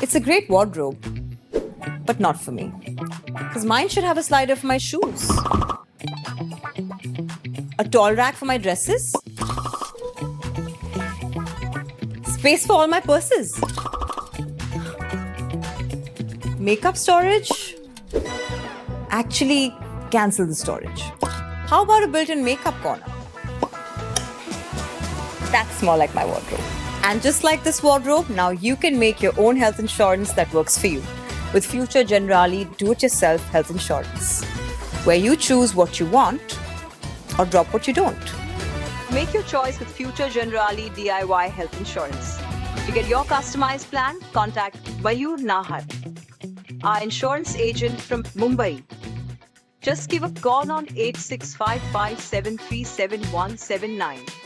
It's a great wardrobe, but not for me. Because mine should have a slider for my shoes, a tall rack for my dresses, space for all my purses, makeup storage. Actually, cancel the storage. How about a built-in makeup corner? That's more like my wardrobe. And just like this wardrobe, now you can make your own health insurance that works for you with Future Generali Do-It-Yourself Health Insurance, where you choose what you want or drop what you don't. Make your choice with Future Generali DIY Health Insurance. To get your customized plan, contact Mayur Nahar, our insurance agent from Mumbai. Just give a call on 8655737179.